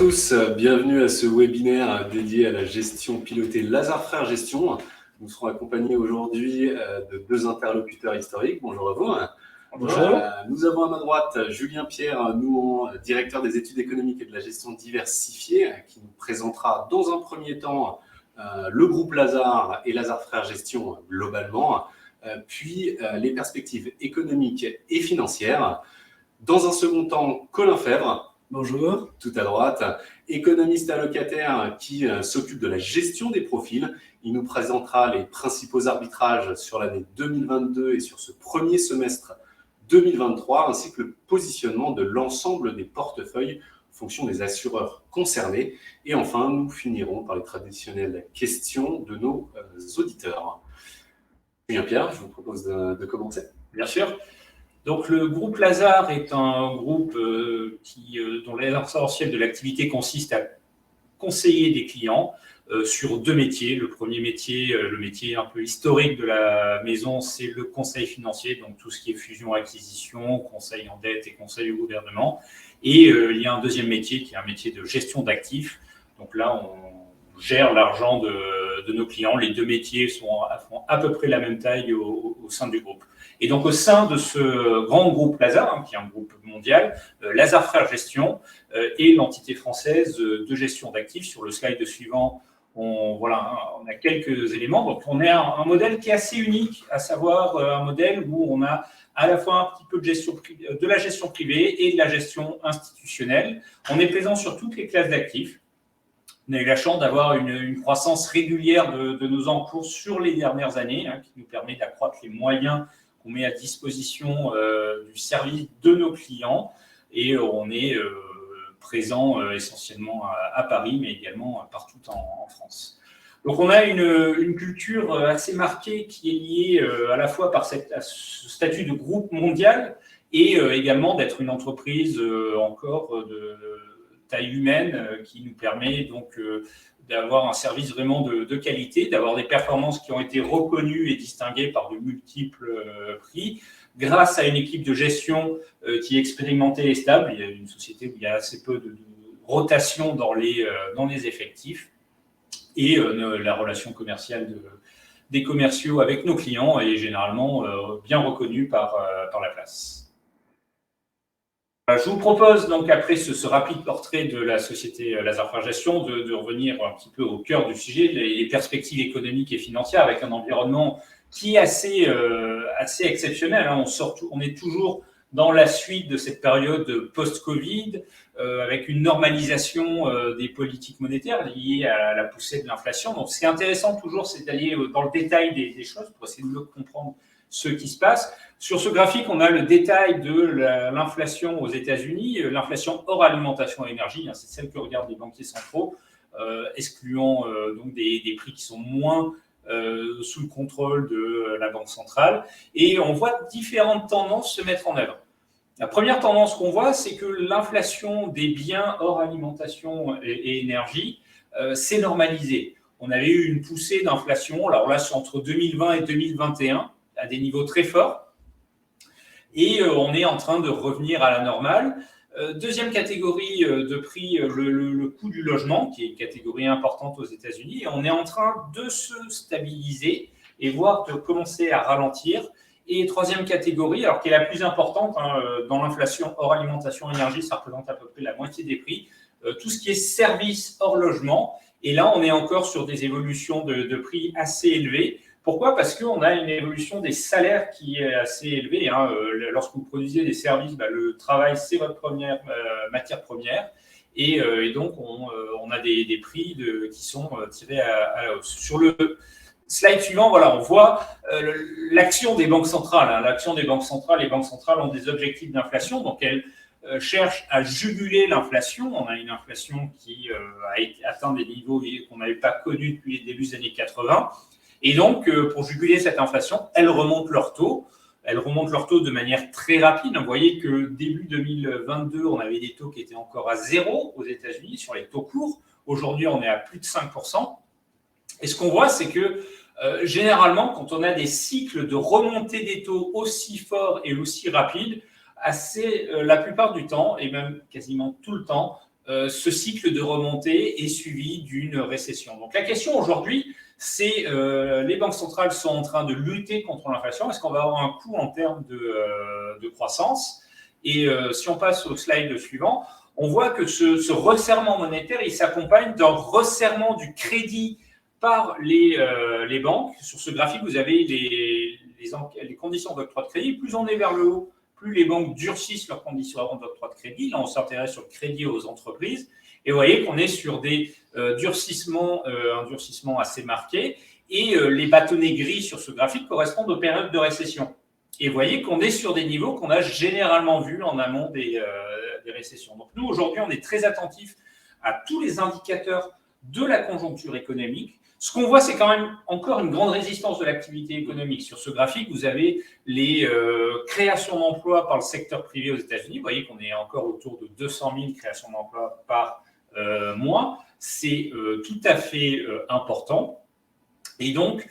tous, bienvenue à ce webinaire dédié à la gestion pilotée Lazare Frères Gestion. Nous serons accompagnés aujourd'hui de deux interlocuteurs historiques. Bonjour à vous. Bonjour. Nous avons à ma droite Julien Pierre Nouan, directeur des études économiques et de la gestion diversifiée, qui nous présentera dans un premier temps le groupe Lazare et Lazare Frères Gestion globalement, puis les perspectives économiques et financières. Dans un second temps, Colin Fèvre. Bonjour. Tout à droite, économiste allocataire qui s'occupe de la gestion des profils. Il nous présentera les principaux arbitrages sur l'année 2022 et sur ce premier semestre 2023, ainsi que le positionnement de l'ensemble des portefeuilles en fonction des assureurs concernés. Et enfin, nous finirons par les traditionnelles questions de nos auditeurs. Julien Pierre, je vous propose de commencer. Bien sûr. Donc, le groupe Lazare est un groupe dont l'essentiel de l'activité consiste à conseiller des clients sur deux métiers. Le premier métier, le métier un peu historique de la maison, c'est le conseil financier, donc tout ce qui est fusion-acquisition, conseil en dette et conseil au gouvernement. Et il y a un deuxième métier qui est un métier de gestion d'actifs. Donc là, on gère l'argent de nos clients. Les deux métiers font à peu près la même taille au sein du groupe. Et donc, au sein de ce grand groupe Lazare, qui est un groupe mondial, Lazare Frères Gestion est l'entité française de gestion d'actifs. Sur le slide suivant, on a quelques éléments. Donc, on est un modèle qui est assez unique, à savoir un modèle où on a à la fois un petit peu de la gestion privée et de la gestion institutionnelle. On est présent sur toutes les classes d'actifs. On a eu la chance d'avoir une croissance régulière de nos encours sur les dernières années, qui nous permet d'accroître les moyens qu'on met à disposition du service de nos clients. Et on est présent essentiellement à Paris, mais également partout en France. Donc, on a une culture assez marquée qui est liée à la fois par ce statut de groupe mondial et également d'être une entreprise encore de taille humaine qui nous permet donc d'avoir un service vraiment de qualité, d'avoir des performances qui ont été reconnues et distinguées par de multiples prix, grâce à une équipe de gestion qui est expérimentée et stable. Il y a une société où il y a assez peu de rotation dans les effectifs et la relation commerciale des commerciaux avec nos clients est généralement bien reconnue par la place. Je vous propose donc, après ce rapide portrait de la société Lazare Frères Gestion, de revenir un petit peu au cœur du sujet, les perspectives économiques et financières, avec un environnement qui est assez exceptionnel. On est toujours dans la suite de cette période post-Covid, avec une normalisation des politiques monétaires liées à la poussée de l'inflation. Donc, ce qui est intéressant toujours, c'est d'aller dans le détail des choses pour essayer de mieux comprendre ce qui se passe. Sur ce graphique, on a le détail de l'inflation aux États-Unis, l'inflation hors alimentation et énergie, c'est celle que regardent les banquiers centraux, excluant donc des prix qui sont moins sous le contrôle de la Banque centrale. Et on voit différentes tendances se mettre en œuvre. La première tendance qu'on voit, c'est que l'inflation des biens hors alimentation et énergie s'est normalisée. On avait eu une poussée d'inflation, alors là, c'est entre 2020 et 2021, à des niveaux très forts. Et on est en train de revenir à la normale. Deuxième catégorie de prix, le coût du logement, qui est une catégorie importante aux États-Unis. Et on est en train de se stabiliser et voire de commencer à ralentir. Et troisième catégorie, alors qui est la plus importante, dans l'inflation hors alimentation énergie, ça représente à peu près la moitié des prix, tout ce qui est services hors logement. Et là, on est encore sur des évolutions de prix assez élevées. Pourquoi ? Parce qu'on a une évolution des salaires qui est assez élevée. Lorsque vous produisez des services, le travail, c'est votre première matière première. Et donc, on a des prix qui sont tirés à la hausse. Sur le slide suivant, on voit l'action des banques centrales. L'action des banques centrales, les banques centrales ont des objectifs d'inflation. Donc, elles cherchent à juguler l'inflation. On a une inflation qui a atteint des niveaux qu'on n'avait pas connus depuis les débuts des années 80. Et donc, pour juguler cette inflation, elles remontent leur taux. Elles remontent leur taux de manière très rapide. Vous voyez que début 2022, on avait des taux qui étaient encore à 0 aux États-Unis sur les taux courts. Aujourd'hui, on est à plus de 5%. Et ce qu'on voit, c'est que généralement, quand on a des cycles de remontée des taux aussi forts et aussi rapides, la plupart du temps, et même quasiment tout le temps, ce cycle de remontée est suivi d'une récession. Donc la question aujourd'hui, c'est les banques centrales sont en train de lutter contre l'inflation. Est-ce qu'on va avoir un coût en termes de croissance? Et si on passe au slide suivant, on voit que ce resserrement monétaire, il s'accompagne d'un resserrement du crédit par les banques. Sur ce graphique, vous avez les conditions d'octroi de crédit. Plus on est vers le haut, plus les banques durcissent leurs conditions d'octroi de crédit. Là, on s'intéresse sur le crédit aux entreprises. Et vous voyez qu'on est sur des un durcissement assez marqué. Et les bâtonnets gris sur ce graphique correspondent aux périodes de récession. Et vous voyez qu'on est sur des niveaux qu'on a généralement vus en amont des récessions. Donc nous, aujourd'hui, on est très attentifs à tous les indicateurs de la conjoncture économique. Ce qu'on voit, c'est quand même encore une grande résistance de l'activité économique. Sur ce graphique, vous avez les créations d'emplois par le secteur privé aux États-Unis. Vous voyez qu'on est encore autour de 200 000 créations d'emplois par mois. C'est tout à fait important. Et donc,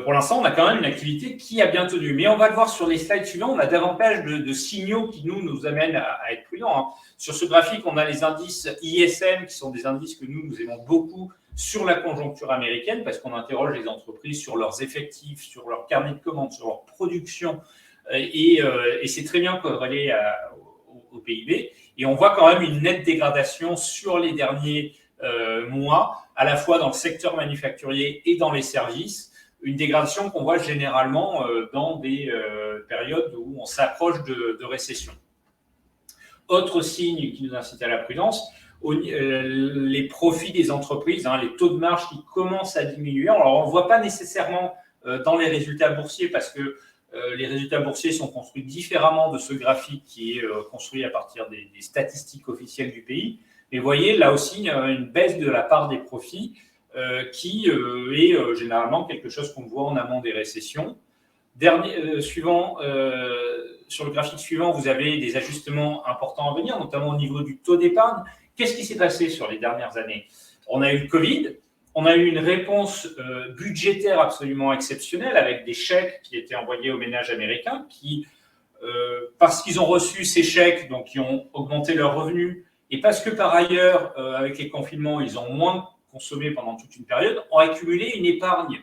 pour l'instant, on a quand même une activité qui a bien tenu. Mais on va le voir sur les slides suivants, on a davantage de signaux qui nous amènent à être prudents, hein. Sur ce graphique, on a les indices ISM, qui sont des indices que nous aimons beaucoup sur la conjoncture américaine, parce qu'on interroge les entreprises sur leurs effectifs, sur leur carnet de commandes, sur leur production, et c'est très bien corrélé au PIB. Et on voit quand même une nette dégradation sur les derniers mois, à la fois dans le secteur manufacturier et dans les services, une dégradation qu'on voit généralement dans des périodes où on s'approche de récession. Autre signe qui nous incite à la prudence, les profits des entreprises, hein, les taux de marge qui commencent à diminuer. Alors, on ne le voit pas nécessairement dans les résultats boursiers parce que les résultats boursiers sont construits différemment de ce graphique qui est construit à partir des statistiques officielles du pays. Mais vous voyez, là aussi, une baisse de la part des profits qui est généralement quelque chose qu'on voit en amont des récessions. Sur le graphique suivant, vous avez des ajustements importants à venir, notamment au niveau du taux d'épargne. Qu'est-ce qui s'est passé sur les dernières années? On a eu le Covid, on a eu une réponse budgétaire absolument exceptionnelle avec des chèques qui étaient envoyés aux ménages américains qui, parce qu'ils ont reçu ces chèques, donc qui ont augmenté leurs revenus, et parce que par ailleurs, avec les confinements, ils ont moins consommé pendant toute une période, ont accumulé une épargne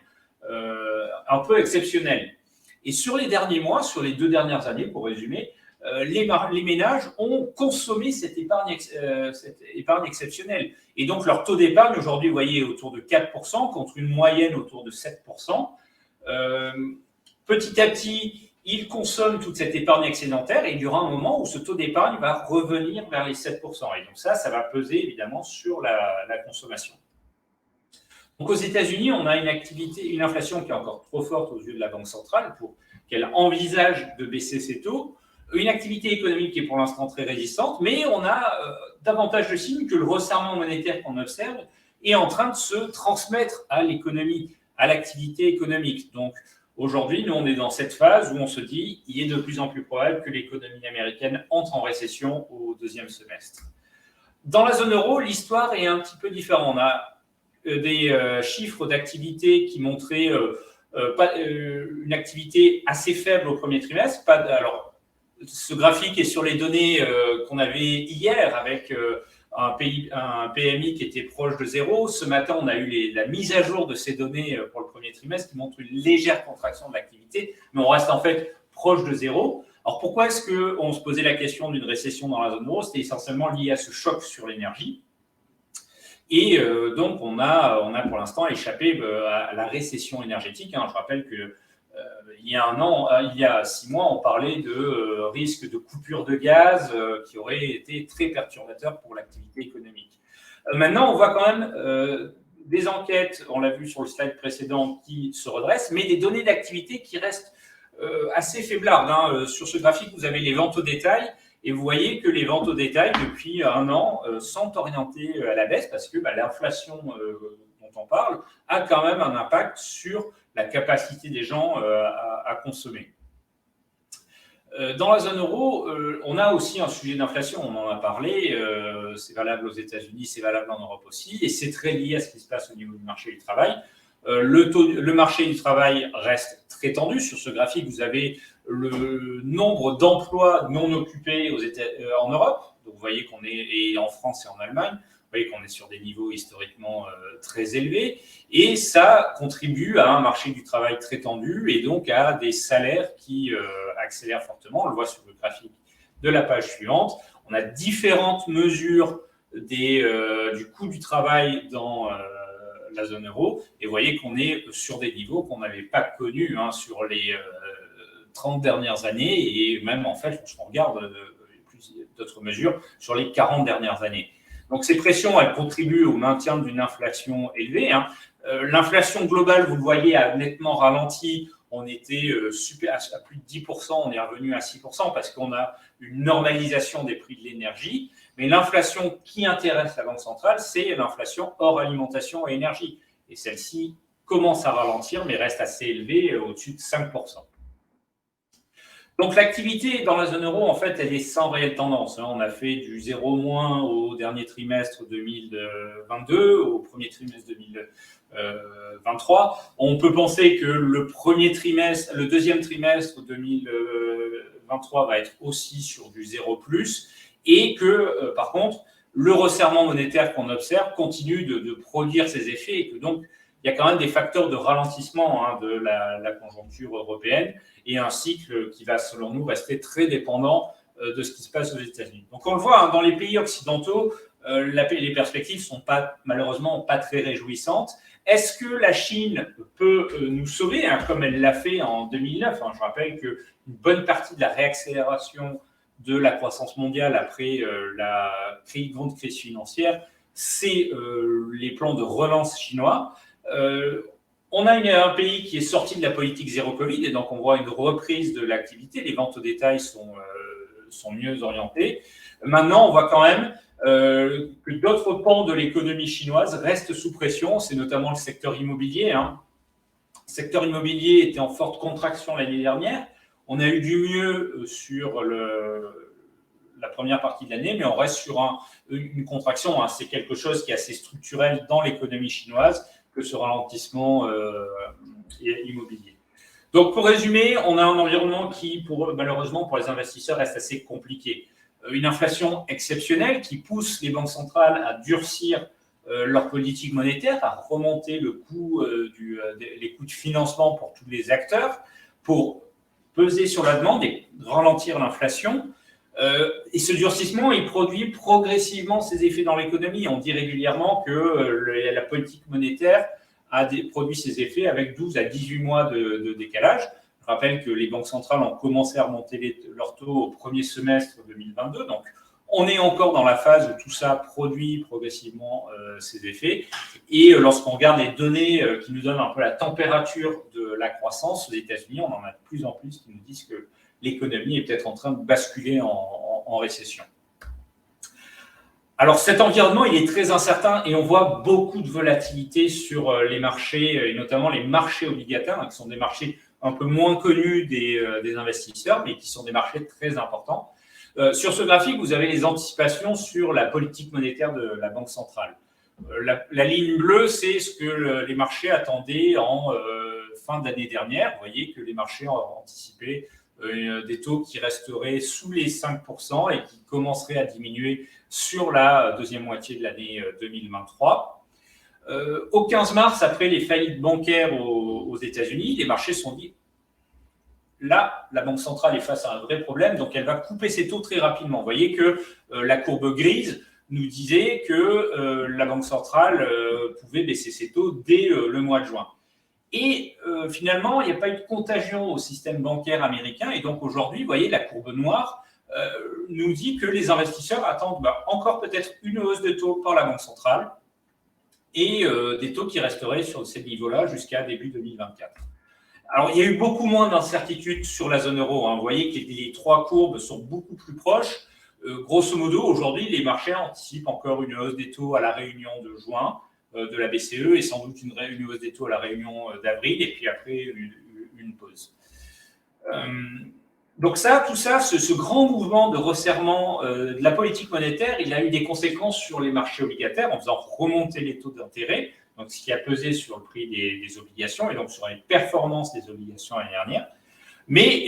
un peu exceptionnelle. Et sur les derniers mois, sur les 2 dernières années, pour résumer, les ménages ont consommé cette épargne exceptionnelle. Et donc, leur taux d'épargne, aujourd'hui, vous voyez, est autour de 4%, contre une moyenne autour de 7%. Petit à petit, ils consomment toute cette épargne excédentaire et il y aura un moment où ce taux d'épargne va revenir vers les 7%. Et donc ça va peser évidemment sur la consommation. Donc aux États-Unis, on a une inflation qui est encore trop forte aux yeux de la Banque centrale pour qu'elle envisage de baisser ses taux. Une activité économique qui est pour l'instant très résistante, mais on a davantage de signes que le resserrement monétaire qu'on observe est en train de se transmettre à l'économie, à l'activité économique. Donc aujourd'hui, nous, on est dans cette phase où on se dit qu'il est de plus en plus probable que l'économie américaine entre en récession au 2e semestre. Dans la zone euro, l'histoire est un petit peu différente. On a des chiffres d'activité qui montraient une activité assez faible au premier trimestre. Alors, ce graphique est sur les données qu'on avait hier avec un PMI qui était proche de 0. Ce matin, on a eu la mise à jour de ces données pour le premier trimestre qui montre une légère contraction de l'activité, mais on reste en fait proche de 0. Alors, pourquoi est-ce qu'on se posait la question d'une récession dans la zone euro? C'était essentiellement lié à ce choc sur l'énergie. Et donc, on a pour l'instant échappé à la récession énergétique. Hein. Je rappelle que il y a 6 mois, on parlait de risque de coupure de gaz qui aurait été très perturbateur pour l'activité économique. Maintenant, on voit quand même des enquêtes, on l'a vu sur le slide précédent, qui se redressent, mais des données d'activité qui restent assez faiblardes. Hein. Sur ce graphique, vous avez les ventes au détail. Et vous voyez que les ventes au détail, depuis 1 an, sont orientées à la baisse parce que l'inflation dont on parle a quand même un impact sur la capacité des gens à consommer. Dans la zone euro, on a aussi un sujet d'inflation, on en a parlé, c'est valable aux États-Unis, c'est valable en Europe aussi, et c'est très lié à ce qui se passe au niveau du marché du travail. Le marché du travail reste très tendu. Sur ce graphique, vous avez le nombre d'emplois non occupés en Europe. Donc, voyez qu'on est, et en France et en Allemagne, vous voyez qu'on est sur des niveaux historiquement très élevés, et ça contribue à un marché du travail très tendu et donc à des salaires qui accélèrent fortement. On le voit sur le graphique de la page suivante. On a différentes mesures du coût du travail dans la zone euro, et vous voyez qu'on est sur des niveaux qu'on n'avait pas connus sur les 30 dernières années, et même en fait, lorsqu'on regarde d'autres mesures, sur les 40 dernières années. Donc ces pressions, elles contribuent au maintien d'une inflation élevée. L'inflation globale, vous le voyez, a nettement ralenti. On était à plus de 10%, on est revenu à 6% parce qu'on a une normalisation des prix de l'énergie. Mais l'inflation qui intéresse la Banque centrale, c'est l'inflation hors alimentation et énergie. Et celle-ci commence à ralentir, mais reste assez élevée, au-dessus de 5%. Donc l'activité dans la zone euro, en fait, elle est sans réelle tendance. On a fait du 0- au dernier trimestre 2022, au premier trimestre 2023. On peut penser que le deuxième trimestre 2023 va être aussi sur du 0+, et que, par contre, le resserrement monétaire qu'on observe continue de produire ses effets, et que donc, il y a quand même des facteurs de ralentissement de la conjoncture européenne, et un cycle qui va, selon nous, rester très dépendant de ce qui se passe aux États-Unis. Donc, on le voit, dans les pays occidentaux, les perspectives ne sont malheureusement pas très réjouissantes. Est-ce que la Chine peut nous sauver, comme elle l'a fait en 2009 ? Je rappelle qu'une bonne partie de la réaccélération de la croissance mondiale après la grande crise financière, c'est les plans de relance chinois. On a un pays qui est sorti de la politique zéro Covid, et donc on voit une reprise de l'activité. Les ventes au détail sont mieux orientées. Maintenant, on voit quand même que d'autres pans de l'économie chinoise restent sous pression. C'est notamment le secteur immobilier. Le secteur immobilier était en forte contraction l'année dernière. On a eu du mieux sur la première partie de l'année, mais on reste sur une contraction. C'est quelque chose qui est assez structurel dans l'économie chinoise, que ce ralentissement immobilier. Donc, pour résumer, on a un environnement qui, malheureusement, pour les investisseurs, reste assez compliqué. Une inflation exceptionnelle qui pousse les banques centrales à durcir leur politique monétaire, à remonter le coût, les coûts de financement pour tous les acteurs, pour peser sur la demande et ralentir l'inflation. Et ce durcissement, il produit progressivement ses effets dans l'économie. On dit régulièrement que la politique monétaire a produit ses effets avec 12 à 18 mois de décalage. Je rappelle que les banques centrales ont commencé à remonter leurs taux au premier semestre 2022. Donc, on est encore dans la phase où tout ça produit progressivement ses effets. Et lorsqu'on regarde les données qui nous donnent un peu la température de la croissance aux États-Unis, on en a de plus en plus qui nous disent que l'économie est peut-être en train de basculer en récession. Alors cet environnement, il est très incertain et on voit beaucoup de volatilité sur les marchés, et notamment les marchés obligataires, qui sont des marchés un peu moins connus des investisseurs, mais qui sont des marchés très importants. Sur ce graphique, vous avez les anticipations sur la politique monétaire de la Banque centrale. La ligne bleue, c'est ce que les marchés attendaient en fin d'année dernière. Vous voyez que les marchés ont anticipé des taux qui resteraient sous les 5% et qui commenceraient à diminuer sur la deuxième moitié de l'année 2023. Au 15 mars, après les faillites bancaires aux États-Unis, les marchés se sont dit là, la Banque centrale est face à un vrai problème, donc elle va couper ses taux très rapidement. Vous voyez que la courbe grise nous disait que la Banque centrale pouvait baisser ses taux dès le mois de juin. Et finalement, il n'y a pas eu de contagion au système bancaire américain. Et donc aujourd'hui, vous voyez, la courbe noire nous dit que les investisseurs attendent encore peut-être une hausse de taux par la Banque centrale et des taux qui resteraient sur ces niveaux-là jusqu'à début 2024. Alors, il y a eu beaucoup moins d'incertitudes sur la zone euro. Vous voyez que les trois courbes sont beaucoup plus proches. Grosso modo, aujourd'hui, les marchés anticipent encore une hausse des taux à la réunion de juin de la BCE et sans doute une hausse des taux à la réunion d'avril et puis après une pause. Donc tout ça, ce grand mouvement de resserrement de la politique monétaire, il a eu des conséquences sur les marchés obligataires en faisant remonter les taux d'intérêt, donc ce qui a pesé sur le prix des obligations et donc sur les performances des obligations l'année dernière. Mais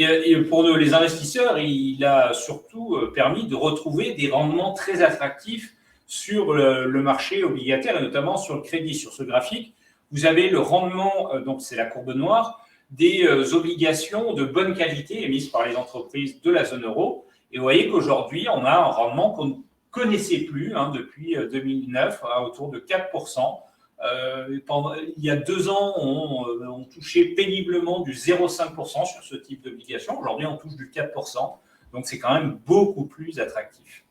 pour les investisseurs, il a surtout permis de retrouver des rendements très attractifs sur le marché obligataire et notamment sur le crédit. Sur ce graphique, vous avez le rendement, donc c'est la courbe noire, des obligations de bonne qualité émises par les entreprises de la zone euro. Et vous voyez qu'aujourd'hui, on a un rendement qu'on ne connaissait plus depuis 2009, autour de 4%. Il y a 2 ans, on touchait péniblement du 0,5% sur ce type d'obligation. Aujourd'hui, on touche du 4%. Donc, c'est quand même beaucoup plus attractif.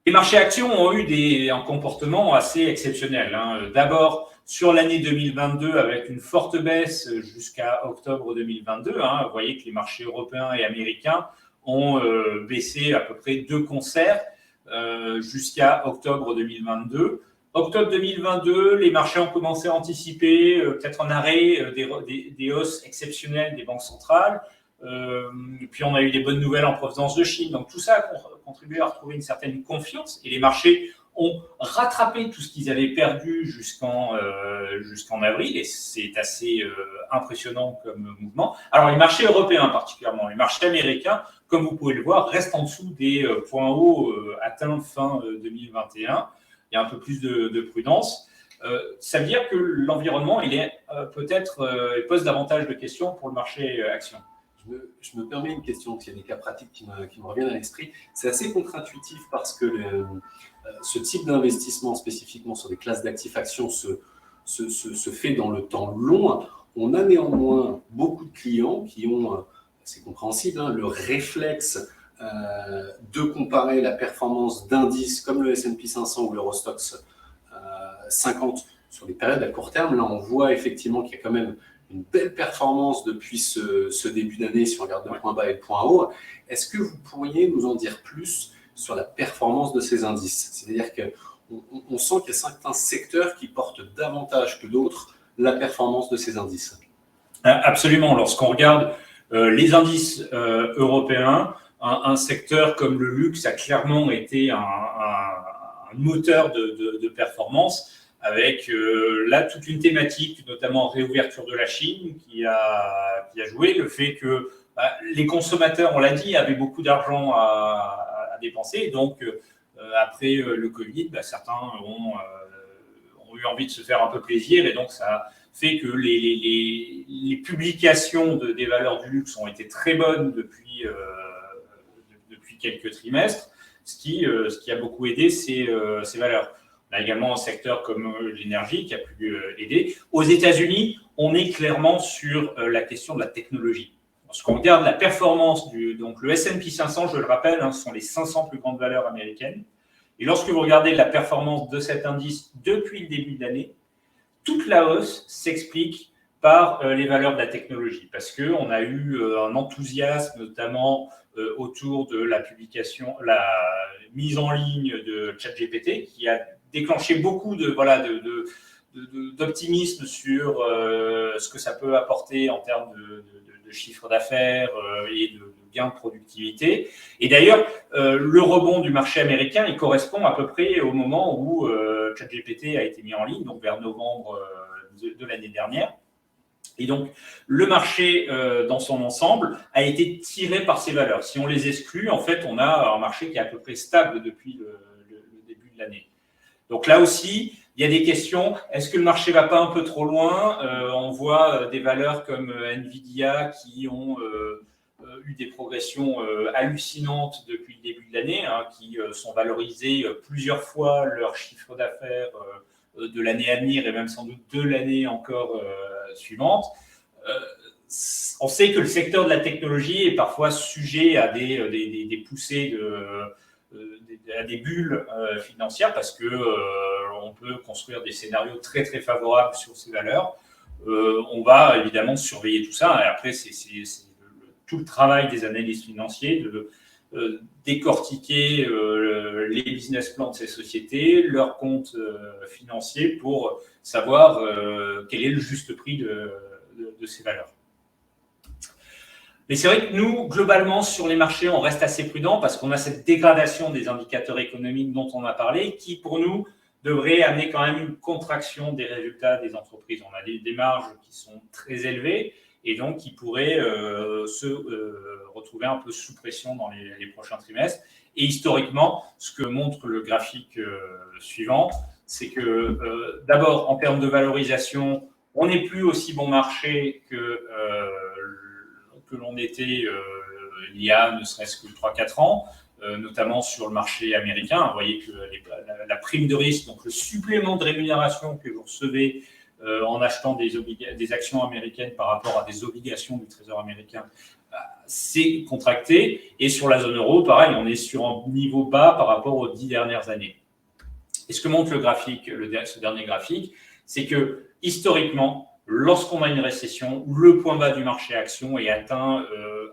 Les marchés actions ont eu un comportement assez exceptionnel. D'abord, sur l'année 2022, avec une forte baisse jusqu'à octobre 2022. Vous voyez que les marchés européens et américains ont baissé à peu près 2 concerts jusqu'à octobre 2022. Octobre 2022, les marchés ont commencé à anticiper peut-être un arrêt des hausses exceptionnelles des banques centrales. Puis on a eu des bonnes nouvelles en provenance de Chine. Donc tout ça a contribué à retrouver une certaine confiance et les marchés ont rattrapé tout ce qu'ils avaient perdu jusqu'en avril et c'est assez impressionnant comme mouvement. Alors les marchés européens particulièrement, les marchés américains, comme vous pouvez le voir, restent en dessous des points hauts atteints fin 2021. Il y a un peu plus de prudence. Ça veut dire que l'environnement, il est il pose davantage de questions pour le marché action. Je me permets une question, il y a des cas pratiques qui me reviennent à l'esprit. C'est assez contre-intuitif parce que ce type d'investissement spécifiquement sur des classes d'actifs actions se fait dans le temps long. On a néanmoins beaucoup de clients qui ont, c'est compréhensible, le réflexe de comparer la performance d'indices comme le S&P 500 ou l'Eurostoxx 50 sur des périodes à court terme. Là, on voit effectivement qu'il y a quand même une belle performance depuis ce début d'année si on regarde le point bas et le point haut. Est-ce que vous pourriez nous en dire plus sur la performance de ces indices? C'est-à-dire qu'on sent qu'il y a certains secteurs qui portent davantage que d'autres la performance de ces indices. Absolument. Lorsqu'on regarde les indices européens, un secteur comme le luxe a clairement été un moteur de performance avec là toute une thématique, notamment réouverture de la Chine, qui a joué, le fait que les consommateurs, on l'a dit, avaient beaucoup d'argent à dépenser. Donc, après le Covid, certains ont eu envie de se faire un peu plaisir et donc ça fait que les publications des valeurs du luxe ont été très bonnes depuis quelques trimestres, ce qui a beaucoup aidé ces valeurs. On a également un secteur comme l'énergie qui a pu aider. Aux États-Unis, on est clairement sur la question de la technologie. Lorsqu'on regarde la performance donc le S&P 500, je le rappelle, ce sont les 500 plus grandes valeurs américaines. Et lorsque vous regardez la performance de cet indice depuis le début de l'année, toute la hausse s'explique par les valeurs de la technologie, parce qu'on a eu un enthousiasme, notamment autour de la publication, la mise en ligne de ChatGPT, qui a déclenché beaucoup d'optimisme sur ce que ça peut apporter en termes de chiffre d'affaires et de gains de productivité. Et d'ailleurs, le rebond du marché américain, il correspond à peu près au moment où ChatGPT a été mis en ligne, donc vers novembre de l'année dernière. Et donc, le marché dans son ensemble a été tiré par ces valeurs. Si on les exclut, en fait, on a un marché qui est à peu près stable depuis le début de l'année. Donc là aussi, il y a des questions. Est-ce que le marché ne va pas un peu trop loin? On voit des valeurs comme Nvidia qui ont eu des progressions hallucinantes depuis le début de l'année, qui sont valorisées plusieurs fois leur chiffre d'affaires de l'année à venir et même sans doute de l'année encore suivante. On sait que le secteur de la technologie est parfois sujet à des poussées à des bulles financières parce que on peut construire des scénarios très très favorables sur ces valeurs. On va évidemment surveiller tout ça et après c'est tout le travail des analystes financiers de décortiquer les business plans de ces sociétés, leurs comptes financiers pour savoir quel est le juste prix de ces valeurs. Mais c'est vrai que nous, globalement, sur les marchés, on reste assez prudent parce qu'on a cette dégradation des indicateurs économiques dont on a parlé qui, pour nous, devrait amener quand même une contraction des résultats des entreprises. On a des marges qui sont très élevées et donc qui pourrait se retrouver un peu sous pression dans les prochains trimestres. Et historiquement, ce que montre le graphique suivant, c'est que d'abord, en termes de valorisation, on n'est plus aussi bon marché que l'on était il y a ne serait-ce que 3-4 ans, notamment sur le marché américain. Vous voyez que la prime de risque, donc le supplément de rémunération que vous recevez en achetant des actions américaines par rapport à des obligations du Trésor américain, c'est contracté. Et sur la zone euro, pareil, on est sur un niveau bas par rapport aux 10 dernières années. Et ce que montre le graphique, ce dernier graphique, c'est que historiquement, lorsqu'on a une récession, le point bas du marché action est atteint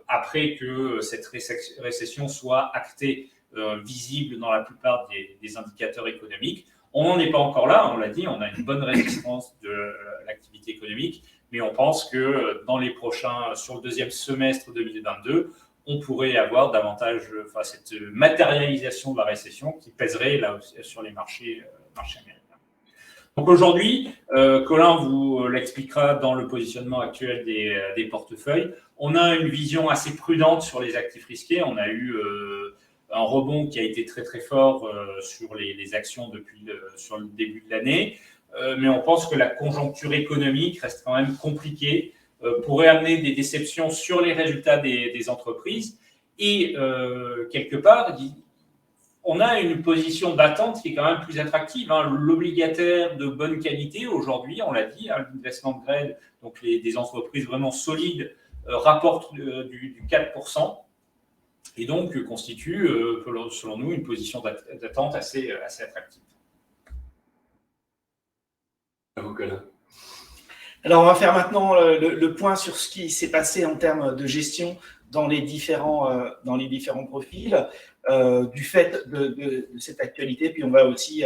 après que cette récession soit actée, visible dans la plupart des indicateurs économiques. On n'en est pas encore là, on l'a dit, on a une bonne résistance de l'activité économique, mais on pense que sur le deuxième semestre 2022, on pourrait avoir davantage cette matérialisation de la récession qui pèserait là sur les marchés américains. Donc aujourd'hui, Colin vous l'expliquera dans le positionnement actuel des portefeuilles. On a une vision assez prudente sur les actifs risqués. On a eu un rebond qui a été très très fort sur les actions sur le début de l'année. Mais on pense que la conjoncture économique reste quand même compliquée, pourrait amener des déceptions sur les résultats des entreprises. Et quelque part, on a une position d'attente qui est quand même plus attractive. L'obligataire de bonne qualité, aujourd'hui, on l'a dit, l'investment grade, donc des entreprises vraiment solides, rapportent du 4%. Et donc constitue, selon nous, une position d'attente assez attractive. À vous, Colin. Alors, on va faire maintenant le point sur ce qui s'est passé en termes de gestion dans les différents profils, du fait de cette actualité. Puis, on va aussi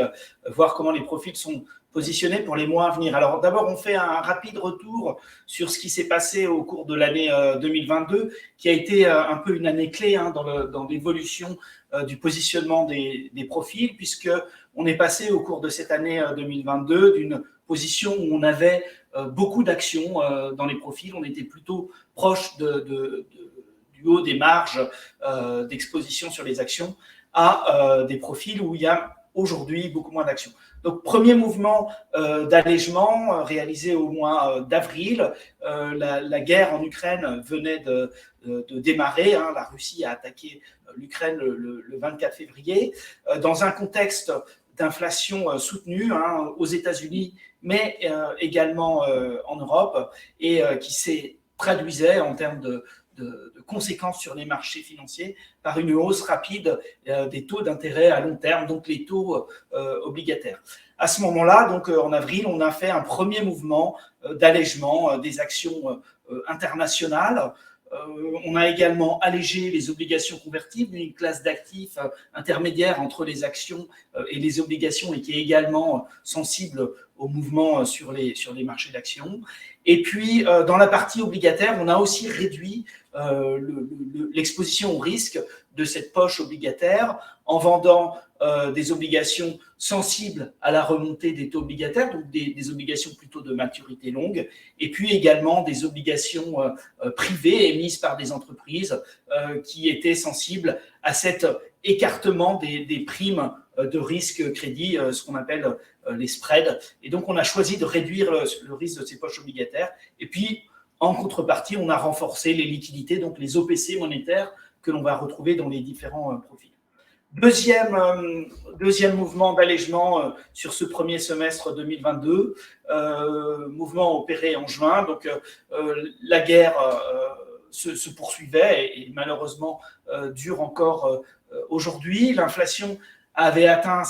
voir comment les profils sont positionnés pour les mois à venir. Alors, d'abord, on fait un rapide retour sur ce qui s'est passé au cours de l'année 2022, qui a été un peu une année clé dans l'évolution du positionnement des profils, puisqu'on est passé au cours de cette année 2022 d'une position où on avait beaucoup d'actions dans les profils. On était plutôt proche du haut des marges d'exposition sur les actions à des profils où il y a aujourd'hui beaucoup moins d'actions. Donc, premier mouvement d'allègement réalisé au mois d'avril. La guerre en Ukraine venait de démarrer. La Russie a attaqué l'Ukraine le 24 février dans un contexte d'inflation soutenue aux États-Unis, mais également en Europe, et qui s'est traduisait en termes de conséquences sur les marchés financiers par une hausse rapide des taux d'intérêt à long terme, donc les taux obligataires. À ce moment-là, donc en avril, on a fait un premier mouvement d'allègement des actions internationales. On a également allégé les obligations convertibles, une classe d'actifs intermédiaire entre les actions et les obligations et qui est également sensible au mouvement sur les marchés d'actions. Et puis, dans la partie obligataire, on a aussi réduit l'exposition au risque de cette poche obligataire en vendant des obligations sensibles à la remontée des taux obligataires, donc des obligations plutôt de maturité longue, et puis également des obligations privées émises par des entreprises qui étaient sensibles à cet écartement des primes de risque crédit, ce qu'on appelle les spreads. Et donc, on a choisi de réduire le risque de ces poches obligataires. Et puis, en contrepartie, on a renforcé les liquidités, donc les OPC monétaires que l'on va retrouver dans les différents profils. Deuxième mouvement d'allègement sur ce premier semestre 2022, mouvement opéré en juin. Donc, la guerre se poursuivait et malheureusement dure encore aujourd'hui. L'inflation avait atteint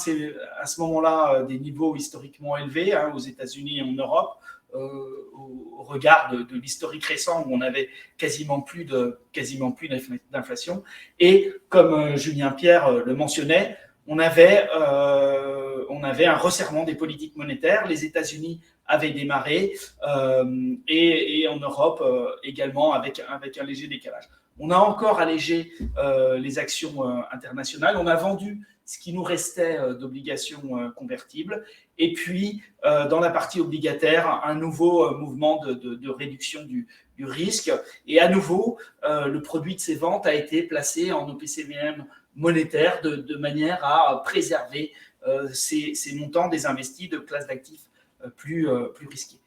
à ce moment-là des niveaux historiquement élevés aux États-Unis et en Europe, au regard de l'historique récent où on avait quasiment plus d'inflation. Et comme Julien Pierre le mentionnait, on avait un resserrement des politiques monétaires. Les États-Unis avaient démarré et en Europe également avec un léger décalage. On a encore allégé les actions internationales. On a vendu ce qui nous restait d'obligations convertibles. Et puis, dans la partie obligataire, un nouveau mouvement de réduction risque. Et à nouveau, le produit de ces ventes a été placé en OPCVM monétaire de manière à préserver ces montants des investis de classes d'actifs plus risqués.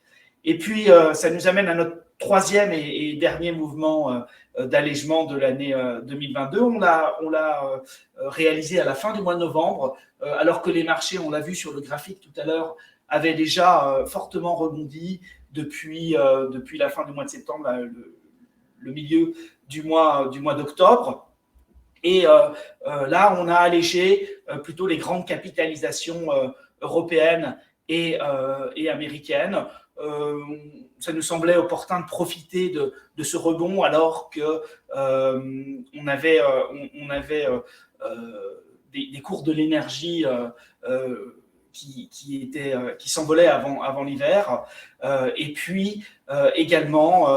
Et puis, ça nous amène à notre troisième et dernier mouvement d'allègement de l'année 2022. On l'a réalisé à la fin du mois de novembre, alors que les marchés, on l'a vu sur le graphique tout à l'heure, avaient déjà fortement rebondi depuis la fin du mois de septembre, le milieu du mois d'octobre. Et là, on a allégé plutôt les grandes capitalisations européennes et américaines. Ça nous semblait opportun de profiter de ce rebond alors que on avait des cours de l'énergie qui s'envolaient avant l'hiver, et puis également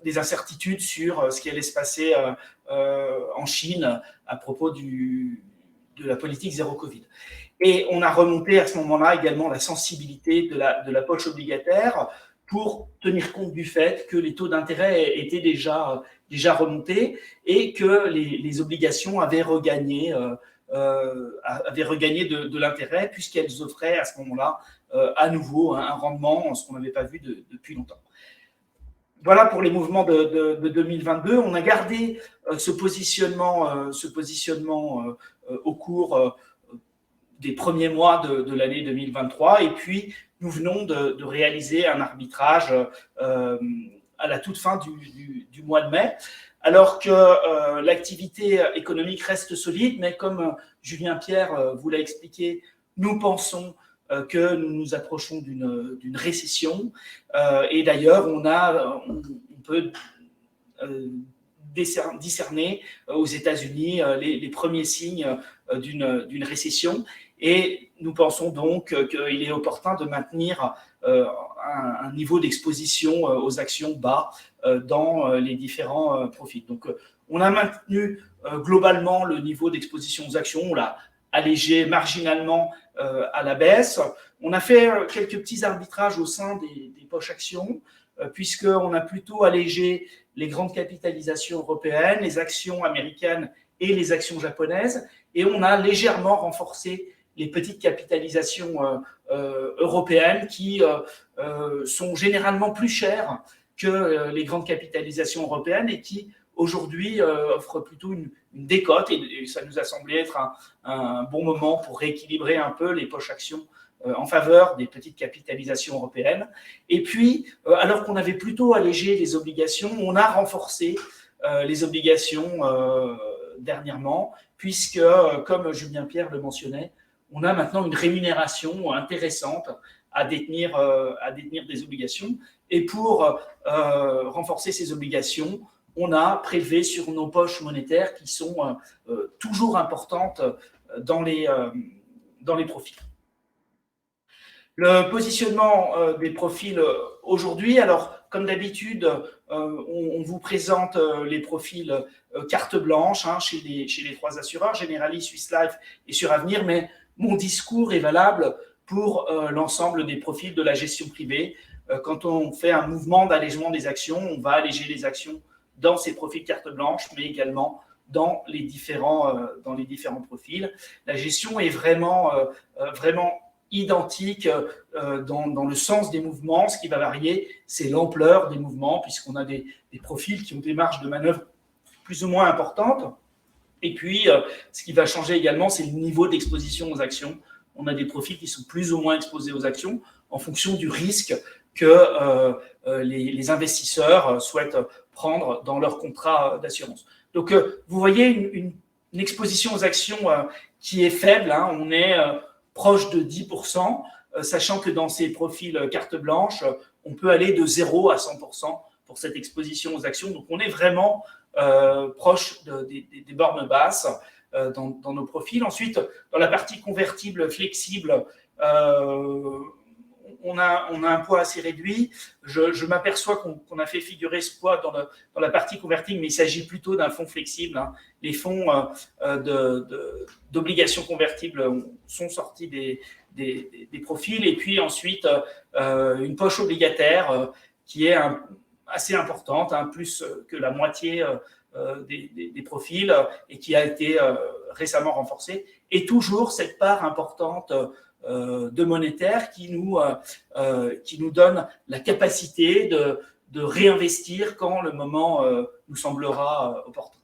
des incertitudes sur ce qui allait se passer en Chine à propos de la politique zéro Covid. Et on a remonté à ce moment-là également la sensibilité de la poche obligataire pour tenir compte du fait que les taux d'intérêt étaient déjà remontés et que les obligations avaient regagné de l'intérêt puisqu'elles offraient à ce moment-là à nouveau un rendement, ce qu'on n'avait pas vu depuis longtemps. Voilà pour les mouvements de 2022. On a gardé ce positionnement au cours des premiers mois de l'année 2023. Et puis, nous venons de réaliser un arbitrage à la toute fin du mois de mai, alors que l'activité économique reste solide, mais comme Julien Pierre vous l'a expliqué, nous pensons que nous nous approchons d'une récession. Et d'ailleurs, on peut discerner aux États-Unis les premiers signes d'une récession. Et nous pensons donc qu'il est opportun de maintenir un niveau d'exposition aux actions bas dans les différents profils. Donc, on a maintenu globalement le niveau d'exposition aux actions, on l'a allégé marginalement à la baisse. On a fait quelques petits arbitrages au sein des poches actions, puisqu'on a plutôt allégé les grandes capitalisations européennes, les actions américaines et les actions japonaises, et on a légèrement renforcé les petites capitalisations européennes qui sont généralement plus chères que les grandes capitalisations européennes et qui aujourd'hui offrent plutôt une décote, et ça nous a semblé être un bon moment pour rééquilibrer un peu les poches actions en faveur des petites capitalisations européennes. Et puis, alors qu'on avait plutôt allégé les obligations, on a renforcé les obligations dernièrement, puisque, comme Julien Pierre le mentionnait, on a maintenant une rémunération intéressante à détenir des obligations. Et pour renforcer ces obligations, on a prélevé sur nos poches monétaires qui sont toujours importantes dans les profils. Le positionnement des profils aujourd'hui, alors comme d'habitude, on vous présente les profils carte blanche chez les trois assureurs, Generali, Swiss Life et Suravenir, mais mon discours est valable pour l'ensemble des profils de la gestion privée. Quand on fait un mouvement d'allègement des actions, on va alléger les actions dans ces profils carte blanche, mais également dans les différents profils. La gestion est vraiment identique dans le sens des mouvements. Ce qui va varier, c'est l'ampleur des mouvements, puisqu'on a des profils qui ont des marges de manœuvre plus ou moins importantes. Et puis, ce qui va changer également, c'est le niveau d'exposition aux actions. On a des profils qui sont plus ou moins exposés aux actions en fonction du risque que les investisseurs souhaitent prendre dans leur contrat d'assurance. Donc, vous voyez une exposition aux actions qui est faible. On est proche de 10%, sachant que dans ces profils carte blanche, on peut aller de 0 à 100% pour cette exposition aux actions. Donc, on est vraiment proche des bornes basses dans nos profils. Ensuite, dans la partie convertible flexible, on a un poids assez réduit. Je m'aperçois qu'on a fait figurer ce poids dans la partie convertible, mais il s'agit plutôt d'un fonds flexible. Les fonds d'obligations convertibles sont sortis des profils. Et puis ensuite, une poche obligataire qui est assez importante, plus que la moitié des profils, et qui a été récemment renforcée. Et toujours cette part importante de monétaire qui nous donne la capacité de réinvestir quand le moment nous semblera opportun.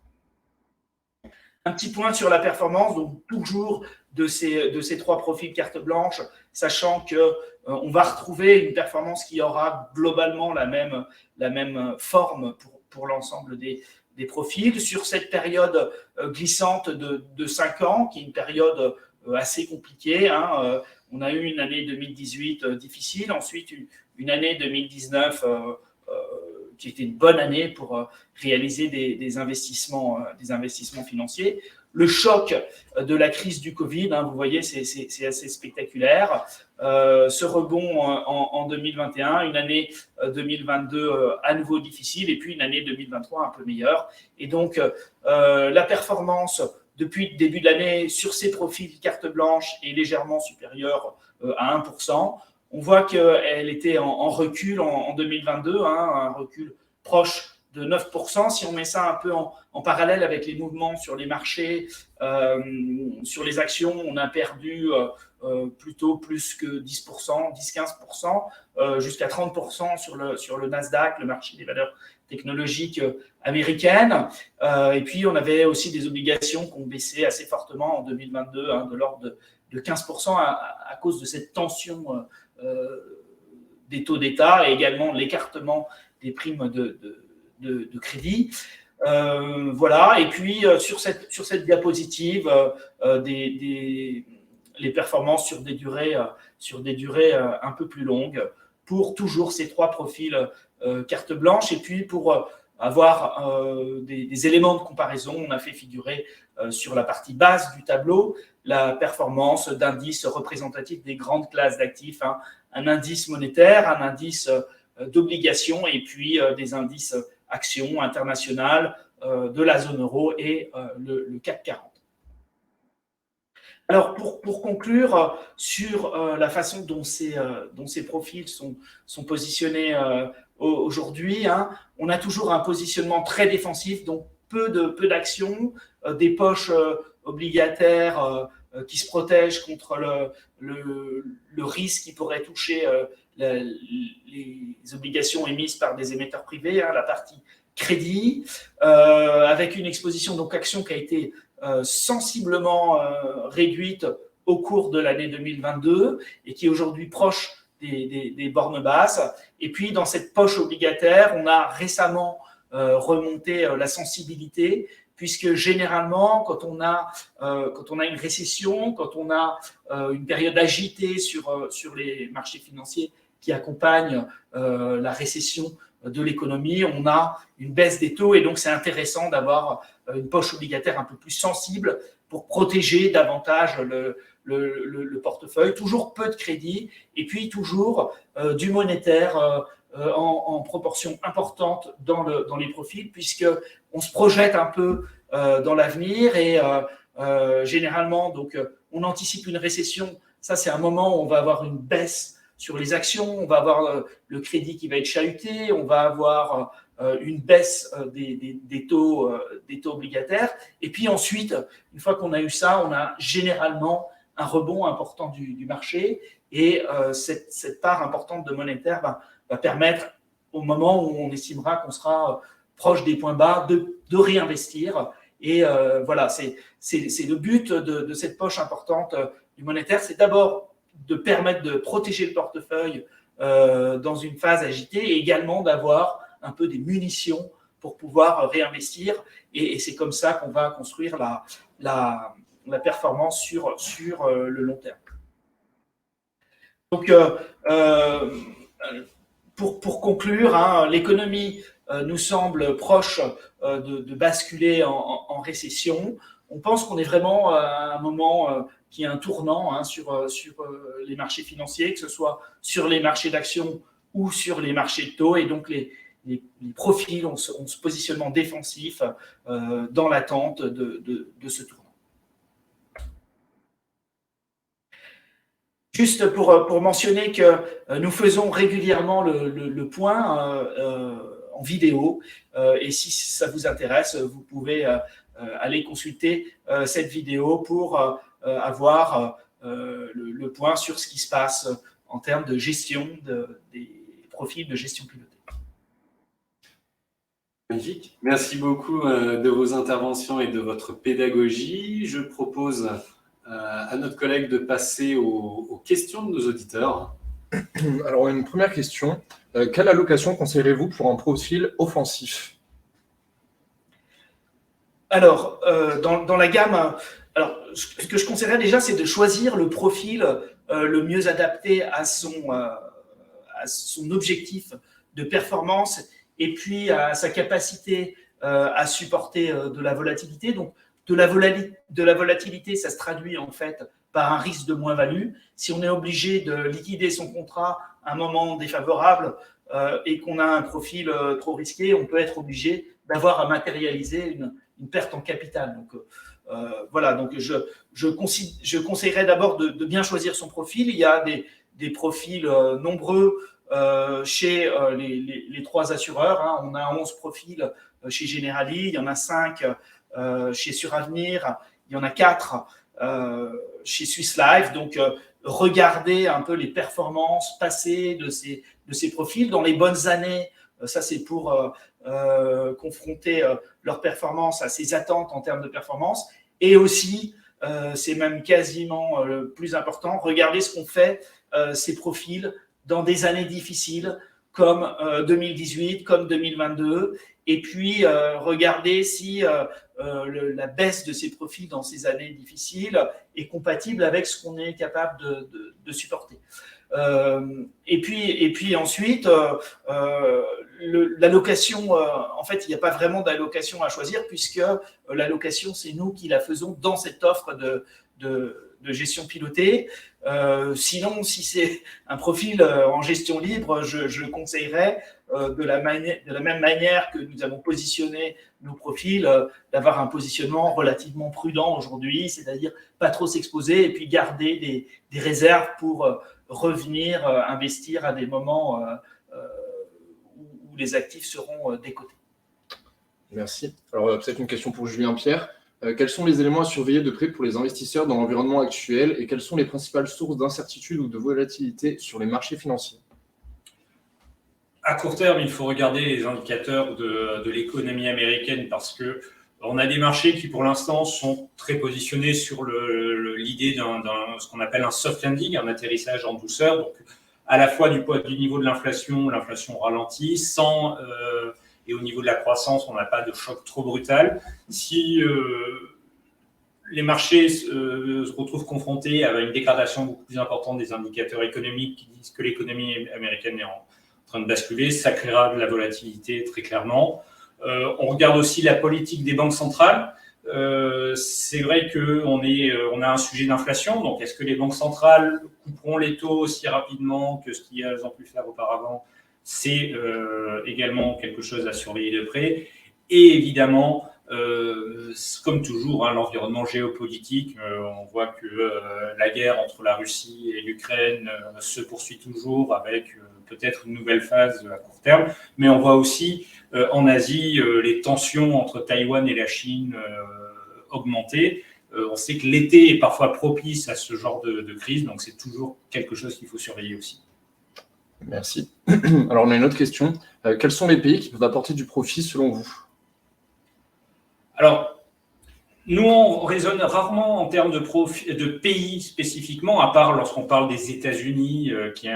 Un petit point sur la performance, donc toujours de ces 3 profils carte blanche, sachant qu'on va retrouver une performance qui aura globalement la même forme pour l'ensemble des profils. Sur cette période glissante de 5 ans, qui est une période assez compliquée, on a eu une année 2018 difficile, ensuite une année 2019 qui était une bonne année pour réaliser des investissements financiers. Le choc de la crise du Covid, vous voyez, c'est assez spectaculaire. Ce rebond en 2021, une année 2022 à nouveau difficile, et puis une année 2023 un peu meilleure. Et donc, la performance depuis le début de l'année sur ces profils carte blanche est légèrement supérieure à 1%. On voit qu'elle était en recul en 2022, un recul proche de 9%. Si on met ça un peu en parallèle avec les mouvements sur les marchés, sur les actions, on a perdu plutôt plus que 10%, 10-15%, jusqu'à 30% sur le Nasdaq, le marché des valeurs technologiques américaines. Et puis, on avait aussi des obligations qui ont baissé assez fortement en 2022, de l'ordre de 15% à cause de cette tension des taux d'État et également l'écartement des primes de crédit. Voilà. Et puis, sur cette diapositive, les performances sur des durées un peu plus longues pour toujours ces 3 profils carte blanche. Et puis, pour avoir des éléments de comparaison, on a fait figurer sur la partie basse du tableau la performance d'indices représentatifs des grandes classes d'actifs, un indice monétaire, un indice d'obligations et puis des indices actions internationales de la zone euro et le CAC 40. Alors, pour conclure sur la façon dont ces profils sont positionnés aujourd'hui, on a toujours un positionnement très défensif, donc peu d'actions, des poches obligataires qui se protègent contre le risque qui pourrait toucher les obligations émises par des émetteurs privés, la partie crédit, avec une exposition donc action qui a été sensiblement réduite au cours de l'année 2022 et qui est aujourd'hui proche des bornes basses. Et puis, dans cette poche obligataire, on a récemment remonté la sensibilité, puisque généralement, quand on a une récession, quand on a une période agitée sur les marchés financiers qui accompagnent la récession de l'économie, on a une baisse des taux et donc c'est intéressant d'avoir une poche obligataire un peu plus sensible pour protéger davantage le portefeuille. Toujours peu de crédit et puis toujours du monétaire en proportion importante dans les profils, puisqu'on se projette un peu dans l'avenir et généralement, donc, on anticipe une récession. Ça, c'est un moment où on va avoir une baisse sur les actions, on va avoir le crédit qui va être chahuté, on va avoir une baisse des taux obligataires. Et puis ensuite, une fois qu'on a eu ça, on a généralement un rebond important du marché et cette part importante de monétaire va permettre, au moment où on estimera qu'on sera proche des points bas, de réinvestir. Et voilà, c'est le but de cette poche importante du monétaire, c'est d'abord de permettre de protéger le portefeuille dans une phase agitée et également d'avoir un peu des munitions pour pouvoir réinvestir. Et c'est comme ça qu'on va construire la performance sur le long terme. Donc, pour conclure, l'économie nous semble proche de basculer en récession. On pense qu'on est vraiment à un moment qui est un tournant sur les marchés financiers, que ce soit sur les marchés d'actions ou sur les marchés de taux. Et donc, les profils ont ce positionnement défensif dans l'attente de ce tournant. Juste pour mentionner que nous faisons régulièrement le point en vidéo et si ça vous intéresse, vous pouvez aller consulter cette vidéo pour avoir le point sur ce qui se passe en termes de gestion des profils de gestion pilotée. Magnifique. Merci beaucoup de vos interventions et de votre pédagogie. Je propose à notre collègue de passer aux questions de nos auditeurs. Alors, une première question. Quelle allocation conseillerez-vous pour un profil offensif? Alors, dans la gamme, alors, ce que je conseillerais déjà, c'est de choisir le profil le mieux adapté à son objectif de performance et puis à sa capacité à supporter de la volatilité. Donc, de la volatilité, ça se traduit en fait par un risque de moins-value. Si on est obligé de liquider son contrat à un moment défavorable et qu'on a un profil trop risqué, on peut être obligé d'avoir à matérialiser une perte en capital. Donc, voilà, donc je conseillerais d'abord de bien choisir son profil. Il y a des profils nombreux chez les trois assureurs. Hein. On a 11 profils chez Generali, il y en a 5 chez Suravenir, il y en a 4 chez Swiss Life. Donc, regardez un peu les performances passées de ces profils. Dans les bonnes années, ça c'est pour confronter leur performance à ces attentes en termes de performance. Et aussi, c'est même quasiment le plus important, regardez ce qu'ont fait ces profils dans des années difficiles comme 2018, comme 2022. Et puis, regardez si la baisse de ces profils dans ces années difficiles est compatible avec ce qu'on est capable de supporter. Et puis ensuite, l'allocation, en fait, il n'y a pas vraiment d'allocation à choisir puisque l'allocation, c'est nous qui la faisons dans cette offre de gestion pilotée. Sinon, si c'est un profil en gestion libre, je conseillerais de la même manière que nous avons positionné nos profils, d'avoir un positionnement relativement prudent aujourd'hui, c'est-à-dire pas trop s'exposer et puis garder des réserves pour revenir investir à des moments où les actifs seront décotés. Merci. Alors, peut-être une question pour Julien Pierre. Quels sont les éléments à surveiller de près pour les investisseurs dans l'environnement actuel et quelles sont les principales sources d'incertitude ou de volatilité sur les marchés financiers? À court terme, il faut regarder les indicateurs de l'économie américaine parce que on a des marchés qui, pour l'instant, sont très positionnés sur l'idée d'un ce qu'on appelle un soft landing, un atterrissage en douceur. Donc, à la fois du niveau de l'inflation ralentit, et au niveau de la croissance, on n'a pas de choc trop brutal. Si les marchés se retrouvent confrontés à une dégradation beaucoup plus importante des indicateurs économiques qui disent que l'économie américaine est en train de basculer, ça créera de la volatilité très clairement. On regarde aussi la politique des banques centrales. C'est vrai qu'on a un sujet d'inflation, donc est-ce que les banques centrales couperont les taux aussi rapidement que ce qu'elles ont pu faire auparavant? C'est également quelque chose à surveiller de près. Et évidemment, comme toujours, l'environnement géopolitique, on voit que la guerre entre la Russie et l'Ukraine se poursuit toujours avec peut-être une nouvelle phase à court terme. Mais on voit aussi en Asie les tensions entre Taïwan et la Chine augmenter. On sait que l'été est parfois propice à ce genre de crise, donc c'est toujours quelque chose qu'il faut surveiller aussi. Merci. Alors, on a une autre question. Quels sont les pays qui peuvent apporter du profit selon vous? Alors, nous, on raisonne rarement en termes de pays spécifiquement, à part lorsqu'on parle des États-Unis, qui est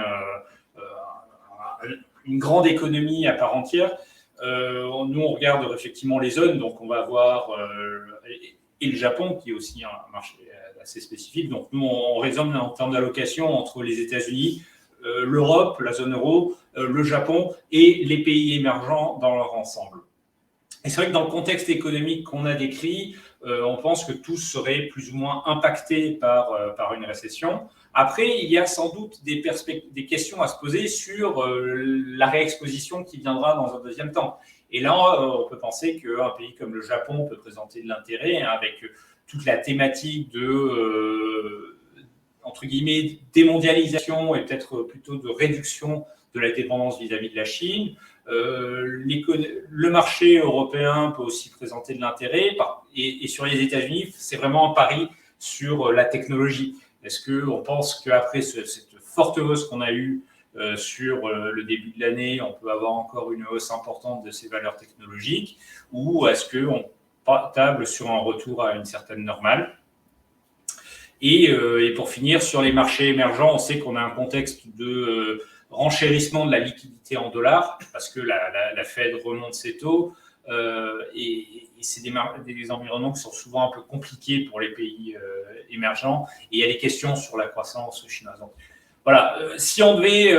une grande économie à part entière. Nous, on regarde effectivement les zones, donc on va avoir et le Japon, qui est aussi un marché assez spécifique. Donc, nous, on raisonne en termes d'allocation entre les États-Unis, l'Europe, la zone euro, le Japon et les pays émergents dans leur ensemble. Et c'est vrai que dans le contexte économique qu'on a décrit, on pense que tous seraient plus ou moins impactés par une récession. Après, il y a sans doute des questions à se poser sur la réexposition qui viendra dans un deuxième temps. Et là, on peut penser qu'un pays comme le Japon peut présenter de l'intérêt avec toute la thématique entre guillemets, démondialisation et peut-être plutôt de réduction de la dépendance vis-à-vis de la Chine. Le marché européen peut aussi présenter de l'intérêt et sur les États-Unis, c'est vraiment un pari sur la technologie. Est-ce qu'on pense qu'après cette forte hausse qu'on a eue sur le début de l'année, on peut avoir encore une hausse importante de ces valeurs technologiques, ou est-ce qu'on table sur un retour à une certaine normale? Et pour finir, sur les marchés émergents, on sait qu'on a un contexte de renchérissement de la liquidité en dollars, parce que la Fed remonte ses taux, et c'est des environnements qui sont souvent un peu compliqués pour les pays émergents, et il y a des questions sur la croissance chinoise. Donc, voilà, si on devait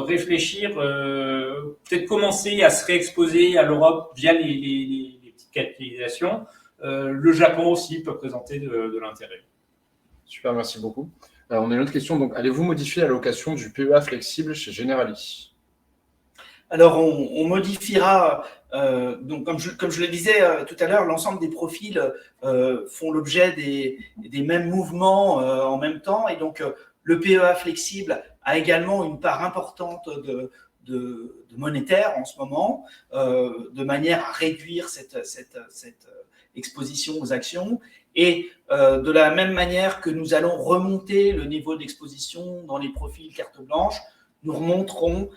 réfléchir, peut-être commencer à se réexposer à l'Europe via les petites capitalisations, le Japon aussi peut présenter de l'intérêt. Super, merci beaucoup. On a une autre question. Donc, allez-vous modifier l'allocation du PEA flexible chez Generali? Alors, on modifiera, donc comme je le disais tout à l'heure, l'ensemble des profils font l'objet des mêmes mouvements en même temps. Et donc, le PEA flexible a également une part importante de monétaire en ce moment, de manière à réduire cette exposition aux actions. Et de la même manière que nous allons remonter le niveau d'exposition dans les profils carte blanche, nous remonterons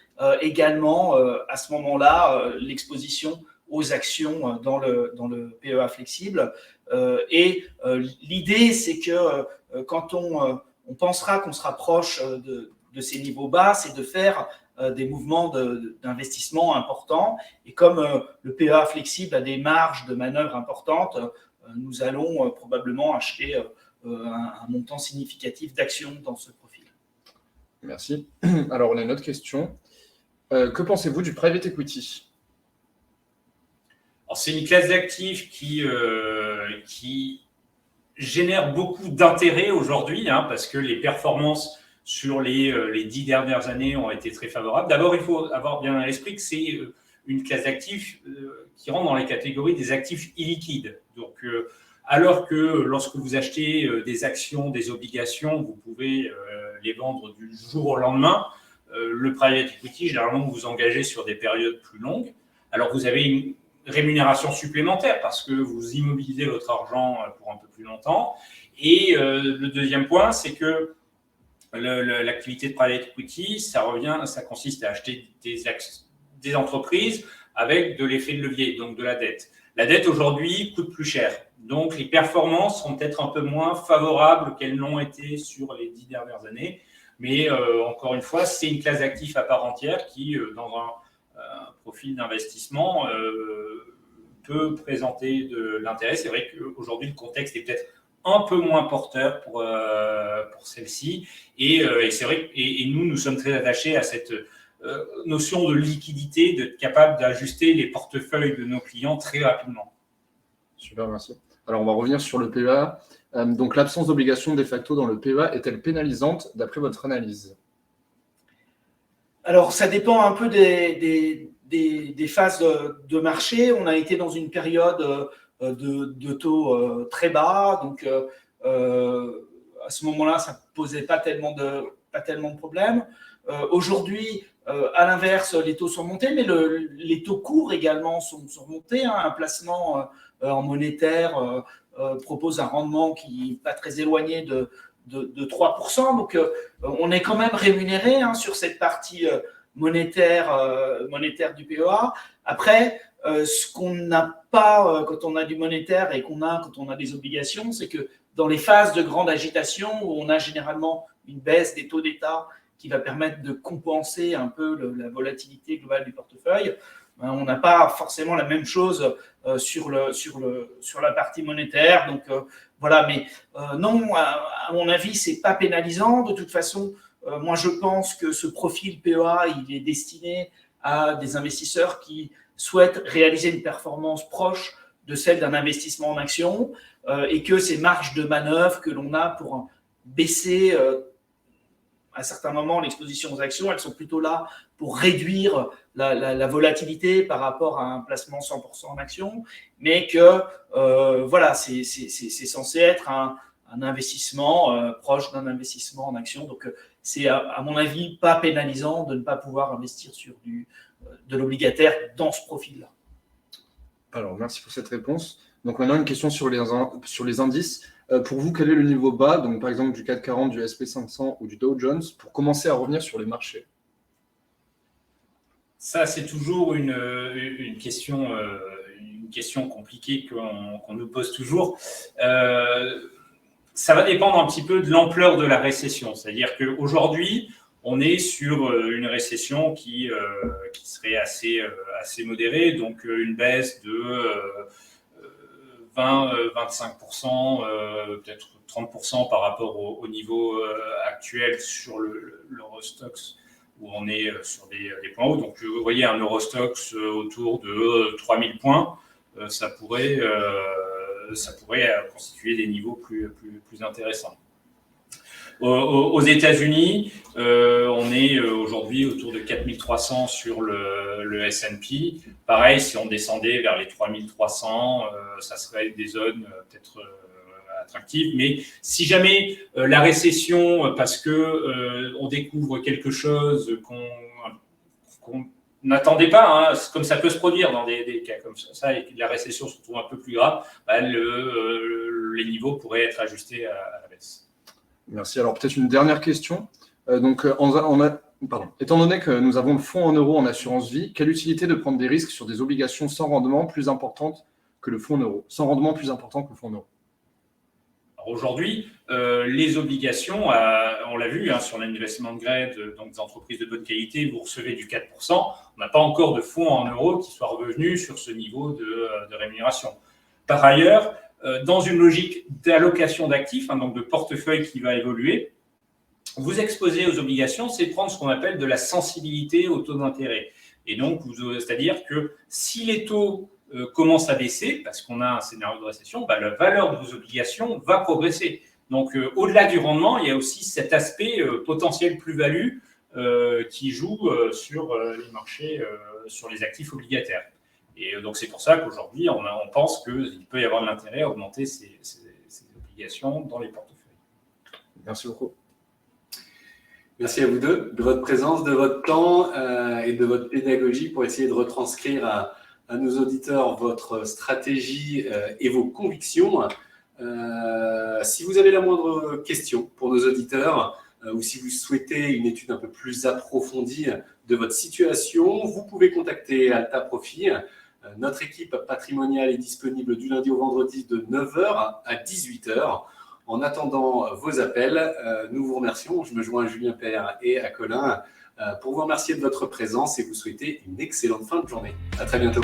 également à ce moment-là l'exposition aux actions dans le PEA flexible. Et l'idée, c'est que quand on pensera qu'on sera proche de ces niveaux bas, c'est de faire des mouvements d'investissement importants. Et comme le PEA flexible a des marges de manœuvre importantes, nous allons probablement acheter un montant significatif d'actions dans ce profil. Merci. Alors, on a une autre question. Que pensez-vous du private equity? Alors, c'est une classe d'actifs qui génère beaucoup d'intérêt aujourd'hui, parce que les performances sur les 10 dernières années ont été très favorables. D'abord, il faut avoir bien à l'esprit que c'est une classe d'actifs qui rentre dans les catégories des actifs illiquides. Donc, alors que lorsque vous achetez des actions, des obligations, vous pouvez les vendre du jour au lendemain, le private equity, généralement, vous vous engagez sur des périodes plus longues. Alors, vous avez une rémunération supplémentaire parce que vous immobilisez votre argent pour un peu plus longtemps. Et le deuxième point, c'est que l'activité de private equity, ça consiste à acheter des entreprises avec de l'effet de levier, donc de la dette. La dette aujourd'hui coûte plus cher, donc les performances sont peut-être un peu moins favorables qu'elles l'ont été sur les 10 dernières années. Mais encore une fois, c'est une classe d'actifs à part entière qui, dans un profil d'investissement, peut présenter de l'intérêt. C'est vrai qu'aujourd'hui, le contexte est peut-être un peu moins porteur pour celle-ci. Et c'est vrai et nous sommes très attachés à cette notion de liquidité, d'être capable d'ajuster les portefeuilles de nos clients très rapidement. Super, merci. Alors, on va revenir sur le PEA. Donc, l'absence d'obligation de facto dans le PEA est-elle pénalisante d'après votre analyse? Alors, ça dépend un peu des phases de marché. On a été dans une période de taux très bas, donc à ce moment-là, ça ne posait pas tellement de problèmes. Aujourd'hui, à l'inverse, les taux sont montés, mais les taux courts également sont remontés. Un placement en monétaire propose un rendement qui n'est pas très éloigné de 3%. Donc, on est quand même rémunéré sur cette partie monétaire du PEA. Après, ce qu'on n'a pas quand on a du monétaire et quand on a des obligations, c'est que dans les phases de grande agitation où on a généralement une baisse des taux d'État qui va permettre de compenser un peu la volatilité globale du portefeuille, on n'a pas forcément la même chose sur la partie monétaire. Donc voilà, mais non, à mon avis, c'est pas pénalisant. De toute façon, moi je pense que ce profil PEA, il est destiné à des investisseurs qui souhaitent réaliser une performance proche de celle d'un investissement en action et que ces marges de manœuvre que l'on a pour baisser à certains moments l'exposition aux actions, elles sont plutôt là pour réduire la volatilité par rapport à un placement 100% en actions, mais que voilà, c'est censé être un investissement proche d'un investissement en action. Donc, c'est à mon avis pas pénalisant de ne pas pouvoir investir sur de l'obligataire dans ce profil-là. Alors, merci pour cette réponse. Donc maintenant, une question sur les indices. Pour vous, quel est le niveau bas, donc par exemple du CAC 40, du SP500 ou du Dow Jones, pour commencer à revenir sur les marchés? Ça, c'est toujours une question compliquée qu'on nous pose toujours. Ça va dépendre un petit peu de l'ampleur de la récession. C'est-à-dire qu'aujourd'hui, on est sur une récession qui serait assez modérée, donc une baisse de 20-25%, peut-être 30% par rapport au niveau actuel sur l'Eurostoxx, où on est sur des points hauts. Donc, vous voyez, un Eurostoxx autour de 3000 points, ça pourrait constituer des niveaux plus intéressants. Aux États-Unis, on est aujourd'hui autour de 4300 sur le S&P. Pareil, si on descendait vers les 3300, ça serait des zones peut-être attractives. Mais si jamais la récession, parce que on découvre quelque chose qu'on n'attendait pas, comme ça peut se produire dans des cas comme ça, et que la récession se trouve un peu plus grave, les niveaux pourraient être ajustés à la baisse. Merci. Alors, peut-être une dernière question. Étant donné que nous avons le fonds en euros en assurance vie, quelle utilité de prendre des risques sur des obligations sans rendement plus importantes que le fonds en euros, sans rendement plus important que le fonds en euros? Aujourd'hui, les obligations, on l'a vu sur l'investment grade, donc des entreprises de bonne qualité, vous recevez du 4%. On n'a pas encore de fonds en euros qui soient revenus sur ce niveau de rémunération. Par ailleurs, dans une logique d'allocation d'actifs, donc de portefeuille qui va évoluer, vous exposer aux obligations, c'est prendre ce qu'on appelle de la sensibilité au taux d'intérêt. Et donc, c'est-à-dire que si les taux commencent à baisser, parce qu'on a un scénario de récession, la valeur de vos obligations va progresser. Donc, au-delà du rendement, il y a aussi cet aspect potentiel plus-value qui joue sur les marchés, sur les actifs obligataires. Et donc, c'est pour ça qu'aujourd'hui, on pense qu'il peut y avoir de l'intérêt à augmenter ces obligations dans les portefeuilles. Merci beaucoup. Merci à vous deux de votre présence, de votre temps et de votre pédagogie pour essayer de retranscrire à nos auditeurs votre stratégie et vos convictions. Si vous avez la moindre question pour nos auditeurs ou si vous souhaitez une étude un peu plus approfondie de votre situation, vous pouvez contacter Alta Profit. Notre équipe patrimoniale est disponible du lundi au vendredi de 9h à 18h. En attendant vos appels, nous vous remercions. Je me joins à Julien Père et à Colin pour vous remercier de votre présence et vous souhaiter une excellente fin de journée. À très bientôt.